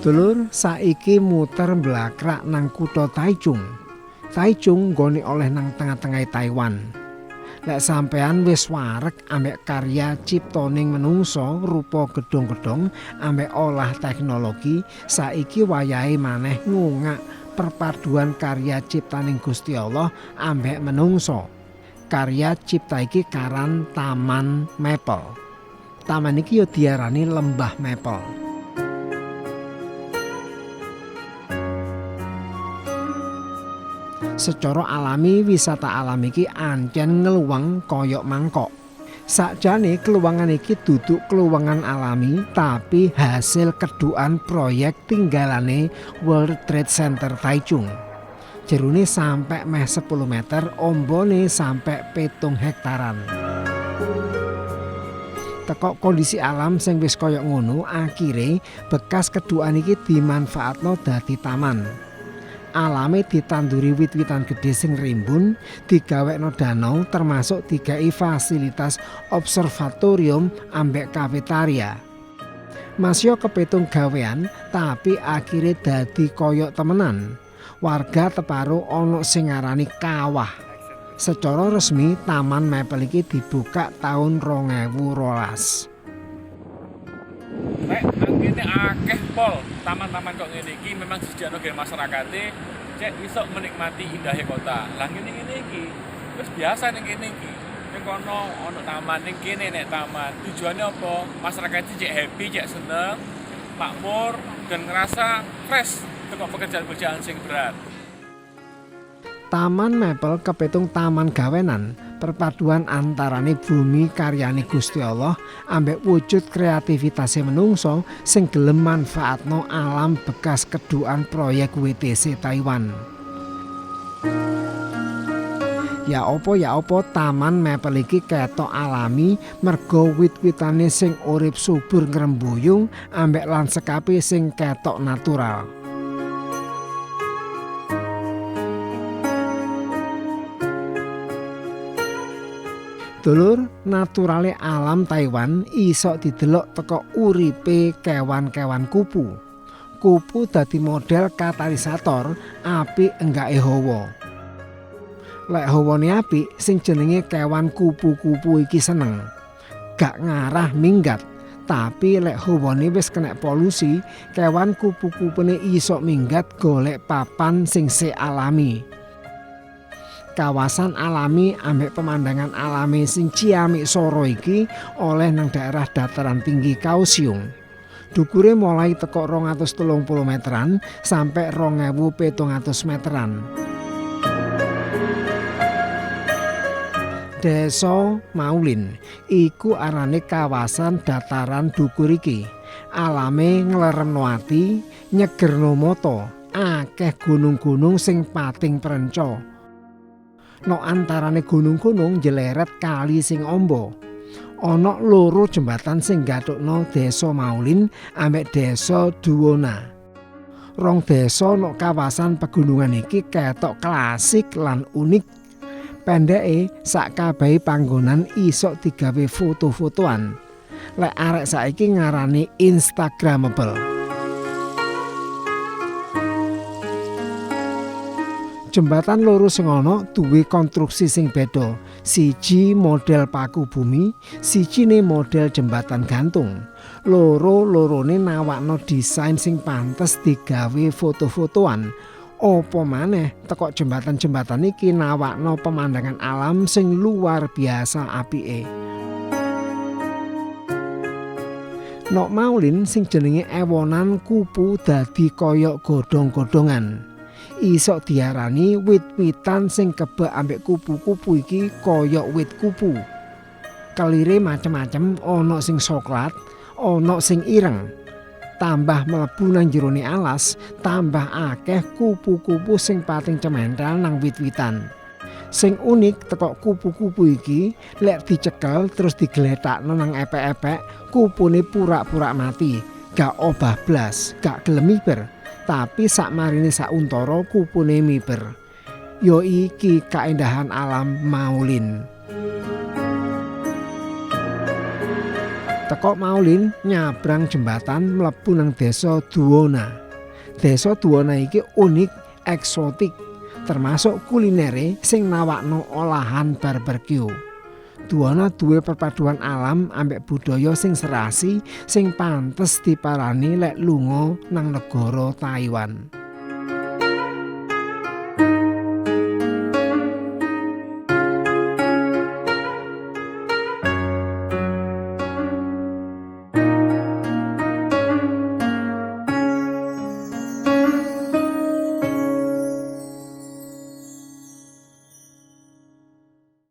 Dulur, saiki muter mblakrak nang kutha Taichung. Taichung nggone oleh nang tengah-tengah Taiwan. Lek sampean wis wareg ambek karya ciptaning menungsa rupa gedhong-gedhong ambek olah teknologi, saiki wayahe maneh ngungak perpaduan karya ciptaning Gusti Allah ambek menungsa. Karya cipta iki karan Taman Maple. Taman iki yo diarani Lembah Maple. Secara alami wisata alam iki ancen ngluwang kaya mangkok. Sakjane keluwangan iki duduk keluwangan alami tapi hasil kedukan proyek tinggalane World Trade Center Taichung. Jerone sampai meh 10 meter, ombone sampai 7 hektaran. Teko kondisi alam sing wis kaya ngono, akhire bekas kedukan iki dimanfaatno dadi taman. Alame ditanduri wit-witan gedhe sing rimbun, digawekno danau termasuk digawe fasilitas observatorium ambek kafetaria. Masya kepitung gawean tapi akhire dadi koyok temenan. Warga Teparo ana sing ngarani kawah. Secara resmi Taman Maple iki dibuka tahun 2012. Nek nang kene akeh pol taman-taman kok ngene iki memang sejane masyarakate cek iso menikmati indahnya kota. Lah ngene iki wis biasa ning kene iki. Ning kono ana taman ning kene nek taman. Tujuannya apa? Masyarakat cek happy, cek seneng, makmur dan ngerasa fresh teko pekerjaan-pekerjaan sing berat. Taman Maple kepitung taman gawenan, perpaduan antarane bumi karyane Gusti Allah ambek wujud kreativitasé menungso sing gelem manfaatno alam bekas kedukan proyek WTC Taiwan. Ya opo Taman Maple iki ketok alami merga wit-witane sing urip subur ngrembuyung ambek landscape sing ketok natural. Dulur, naturale alam Taiwan iso didelok teko uripe kewan-kewan kupu. Kupu dadi model katalisator apik enggake hawa. Lek hawane apik, sing jenenge kewan kupu-kupu iki seneng. Gak ngarah minggat, tapi lek hawane wis kena polusi, kewan kupu-kupune iso minggat golek papan sing alami. Kawasan alami ambek pemandangan alami sing ciamik soro iki oleh nang daerah dataran tinggi Kaohsiung. Dukure mulai teko 230 meteran sampai 2700 meteran. Desa Maulin iku arane kawasan dataran dhuwur iki. Alame ngleremno ati, nyegerno mata, akeh gunung-gunung sing pating prenca. No antarane gunung-gunung jeleret kali sing amba. Ana 2 jembatan sing gathukno Desa Maulin ambek Desa Duwona. Rong desa no kawasan pegunungan iki ketok klasik lan unik. Pendeke sakabehe panggonan iso digawe foto-fotoan. Lek arek saiki ngarani instagramable. Jembatan loro sing ana duwe konstruksi sing beda. Siji model paku bumi, sijine model jembatan gantung. Loro-lorone nawakno desain sing pantes digawe foto-fotoan. Apa maneh teko jembatan-jembatan iki nawakno pemandangan alam sing luar biasa apike. Nok Maulin sing jenenge ewonan kupu dadi kaya godhong-godhongan. Iso diarani wit-witan sing kebak ambek kupu-kupu iki kaya wit kupu. Kelire macem-macem, ana sing soklat, ana sing ireng. Tambah mlebu nang jerone alas, tambah akeh kupu-kupu sing pating cementel nang wit-witan. Sing unik teko kupu-kupu iki, lek dicekel terus digletakno nang epek-epek, kupune pura-pura mati, gak obah blas, gak gelem miber. Tapi sakmarine sauntara kupune miber. Yo iki kaendahan alam Maulin. Teko Maulin nyabrang jembatan mlebu nang desa Duona. Desa Duona iki unik, eksotik, termasuk kulinere sing nawakno olahan barbecue. Duona duwe perpaduan alam ambek budaya sing serasi sing pantes diparani lek lunga nang negara Taiwan.